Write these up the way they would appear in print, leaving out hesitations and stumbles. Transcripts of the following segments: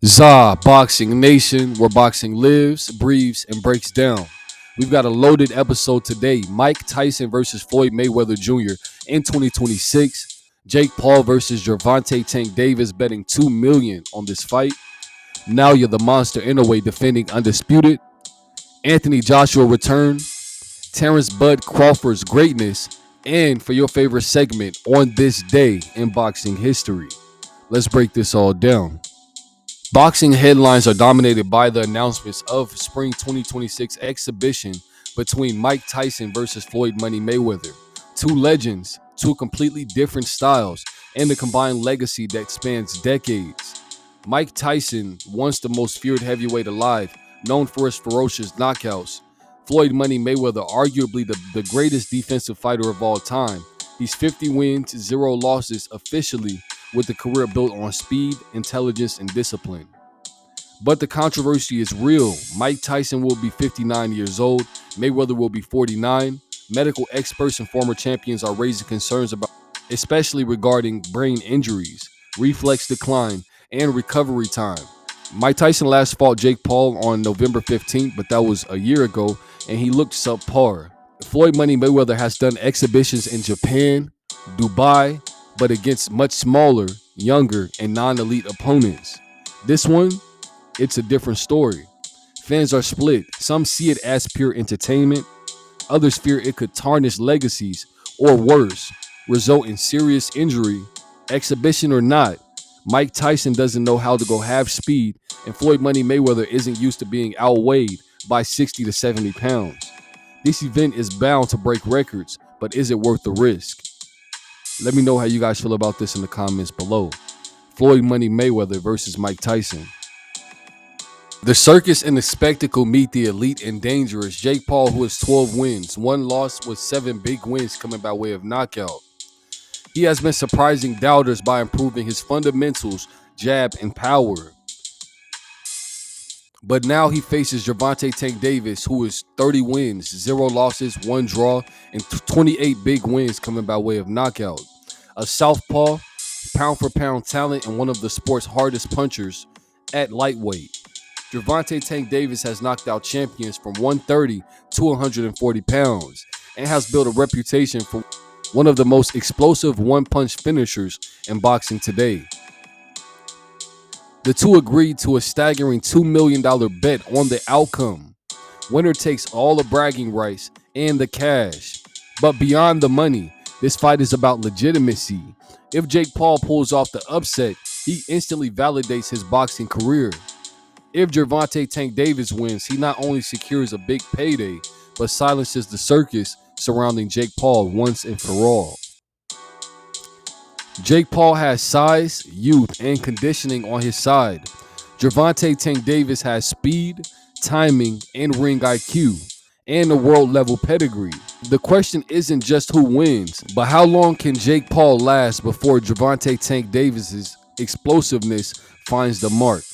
ZABoxingNation, where boxing lives, breathes, and breaks down. We've got a loaded episode today. Mike Tyson versus Floyd Mayweather Jr. in 2026. Jake Paul versus Gervonta Tank Davis betting $2 million on this fight. Naoya the Monster Inoue defending undisputed. Anthony Joshua return. Terence Crawford's greatness. And for your favorite segment, on this day in boxing history. Let's break this all down. Boxing headlines are dominated by the announcements of Spring 2026 exhibition between Mike Tyson versus Floyd Money Mayweather. Two legends, two completely different styles, and a combined legacy that spans decades. Mike Tyson, once the most feared heavyweight alive, known for his ferocious knockouts. Floyd Money Mayweather, arguably the greatest defensive fighter of all time. He's 50 wins, 0 losses officially, with a career built on speed, intelligence, and discipline. But the controversy is real. Mike Tyson will be 59 years old. Mayweather will be 49. Medical experts and former champions are raising concerns about, especially regarding brain injuries, reflex decline, and recovery time. Mike Tyson last fought Jake Paul on November 15th, but that was a year ago, and he looked subpar. Floyd Money Mayweather has done exhibitions in Japan, Dubai, but against much smaller, younger, and non-elite opponents. This one, it's a different story. Fans are split. Some see it as pure entertainment. Others fear it could tarnish legacies, or worse, result in serious injury. Exhibition or not, Mike Tyson doesn't know how to go half speed, and Floyd Money Mayweather isn't used to being outweighed by 60 to 70 pounds. This event is bound to break records, but is it worth the risk? Let me know how you guys feel about this in the comments below. Floyd Money Mayweather versus Mike Tyson. The circus and the spectacle meet the elite and dangerous. Jake Paul, who has 12 wins, 1 loss with 7 big wins coming by way of knockout. He has been surprising doubters by improving his fundamentals, jab, and power. But now he faces Gervonta Tank Davis, who is 30 wins, 0 losses, 1 draw, and 28 big wins coming by way of knockout. A southpaw, pound-for-pound talent, and one of the sport's hardest punchers at lightweight. Gervonta Tank Davis has knocked out champions from 130 to 140 pounds and has built a reputation for one of the most explosive one-punch finishers in boxing today. The two agreed to a staggering $2 million bet on the outcome. Winner takes all the bragging rights and the cash. But beyond the money, this fight is about legitimacy. If Jake Paul pulls off the upset, he instantly validates his boxing career. If Gervonta Tank Davis wins, he not only secures a big payday, but silences the circus surrounding Jake Paul once and for all. Jake Paul has size, youth, and conditioning on his side. Gervonta Tank Davis has speed, timing, and ring IQ, and a world-level pedigree. The question isn't just who wins, but how long can Jake Paul last before Gervonta Tank Davis's explosiveness finds the mark?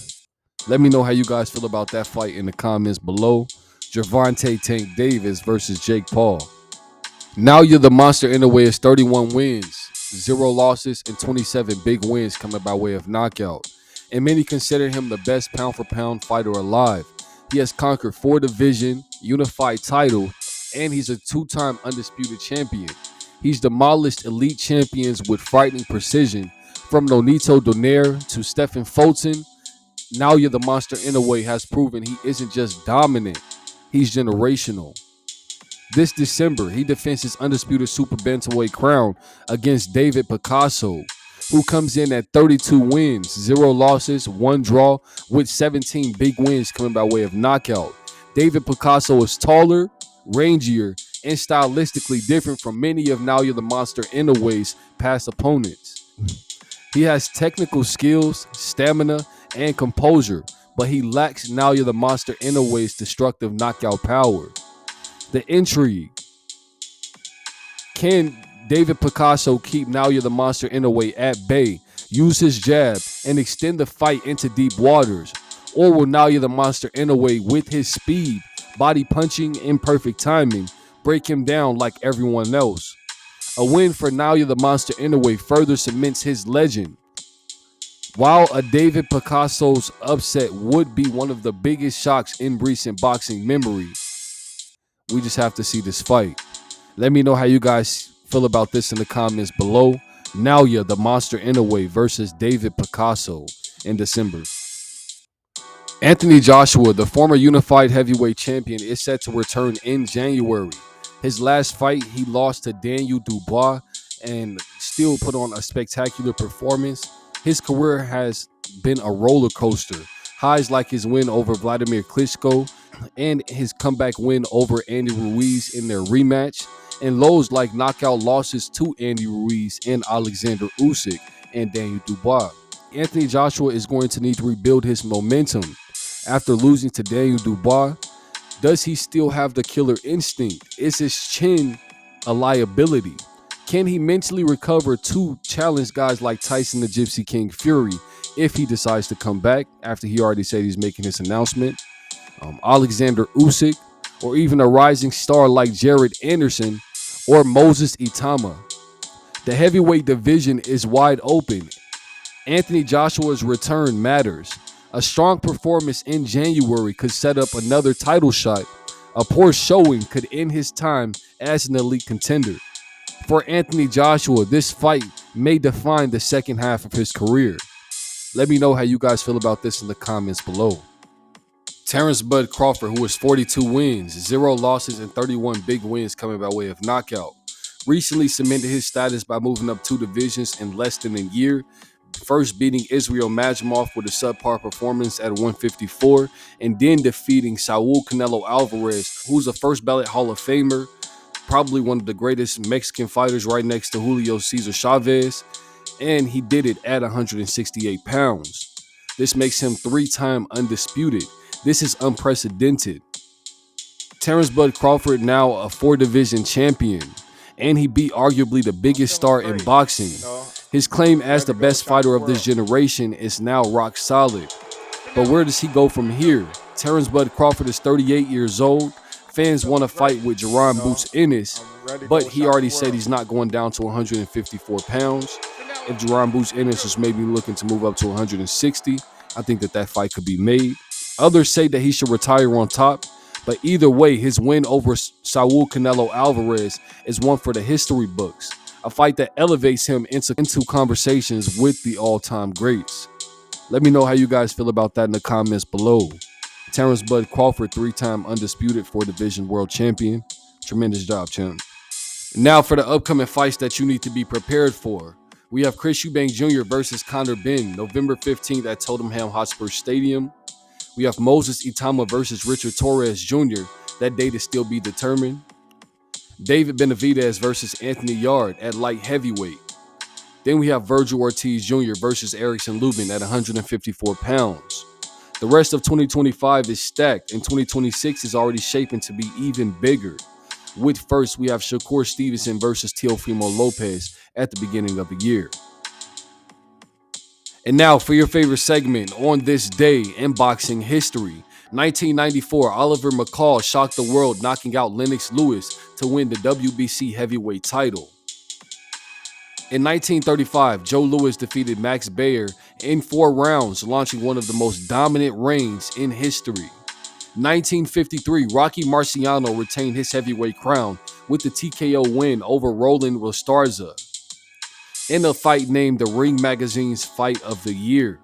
Let me know how you guys feel about that fight in the comments below. Gervonta Tank Davis versus Jake Paul. Naoya the Monster Inoue is 31 wins, 0 losses, and 27 big wins coming by way of knockout. And many consider him the best pound-for-pound fighter alive. He has conquered 4 division, unified title, and he's a 2-time undisputed champion. He's demolished elite champions with frightening precision, from Nonito Donaire to Stephen Fulton. Naoya the Monster Inoue has proven he isn't just dominant, he's generational. This December, he defends his undisputed super bantamweight crown against David Picasso, who comes in at 32 wins, 0 losses, 1 draw, with 17 big wins coming by way of knockout. David Picasso is taller, rangier, and stylistically different from many of Naoya the Monster Inoue's past opponents. He has technical skills, stamina, and composure, but he lacks Naoya the Monster Inoue's destructive knockout power. The intrigue. Can David Picasso keep Naoya the Monster Inoue at bay, use his jab, and extend the fight into deep waters? Or will Naoya the Monster Inoue, with his speed, body punching, and perfect timing, break him down like everyone else? A win for Naoya the Monster Inoue further cements his legend. While a David Picasso's upset would be one of the biggest shocks in recent boxing memory, we just have to see this fight. Let me know how you guys feel about this in the comments below. Naoya, the Monster Inoue versus David Picasso in December. Anthony Joshua, the former unified heavyweight champion, is set to return in January. His last fight, he lost to Daniel Dubois and still put on a spectacular performance. His career has been a roller coaster. Highs like his win over Vladimir Klitschko and his comeback win over Andy Ruiz in their rematch, and lows like knockout losses to Andy Ruiz and Alexander Usyk and Daniel Dubois. Anthony Joshua is going to need to rebuild his momentum. After losing to Daniel Dubois, does he still have the killer instinct? Is his chin a liability? Can he mentally recover to challenge guys like Tyson the Gypsy King Fury if he decides to come back after he already said he's making his announcement? Alexander Usyk, or even a rising star like Jared Anderson or Moses Itama. The heavyweight division is wide open. Anthony Joshua's return matters. A strong performance in January could set up another title shot. A poor showing could end his time as an elite contender. For Anthony Joshua, this fight may define the second half of his career. Let me know how you guys feel about this in the comments below. Terence Bud Crawford, who has 42 wins, 0 losses, and 31 big wins coming by way of knockout, recently cemented his status by moving up 2 divisions in less than a year. First beating Israel Majmov with a subpar performance at 154, and then defeating Saul Canelo Alvarez, who's a first ballot Hall of Famer, probably one of the greatest Mexican fighters right next to Julio Cesar Chavez, and he did it at 168 pounds. This makes him 3-time undisputed. This is unprecedented. Terence Bud Crawford now a 4-division champion, and he beat arguably the biggest star in boxing. His claim as the best fighter of this generation is now rock solid. But where does he go from here? Terence Bud Crawford is 38 years old. Fans want to fight with Jerron Boots Ennis, but he already said he's not going down to 154 pounds. If Jerron Boots Ennis is maybe looking to move up to 160, I think that fight could be made. Others say that he should retire on top, but either way, his win over Saul Canelo Alvarez is one for the history books. A fight that elevates him into conversations with the all-time greats. Let me know how you guys feel about that in the comments below. Terence Bud Crawford, 3-time undisputed 4-division world champion. Tremendous job, champ. Now for the upcoming fights that you need to be prepared for. We have Chris Eubank Jr. versus Conor Benn, November 15th at Tottenham Hotspur Stadium. We have Moses Itama versus Richard Torres Jr. That date is still be determined. David Benavidez versus Anthony Yarde at light heavyweight. Then we have Virgil Ortiz Jr. versus Erickson Lubin at 154 pounds. The rest of 2025 is stacked, and 2026 is already shaping to be even bigger. With first, we have Shakur Stevenson versus Teofimo Lopez at the beginning of the year. And now for your favorite segment on this day in boxing history. 1994, Oliver McCall shocked the world, knocking out Lennox Lewis to win the WBC heavyweight title. In 1935, Joe Louis defeated Max Baer in 4 rounds, launching one of the most dominant reigns in history. 1953, Rocky Marciano retained his heavyweight crown with the TKO win over Roland Rostarza in a fight named the Ring Magazine's Fight of the Year.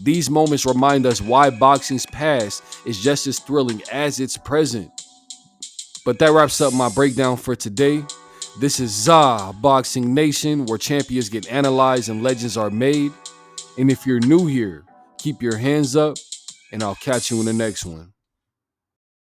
These moments remind us why boxing's past is just as thrilling as its present. But that wraps up my breakdown for today. This is ZABoxingNation, where champions get analyzed and legends are made. And if you're new here, keep your hands up, and I'll catch you in the next one.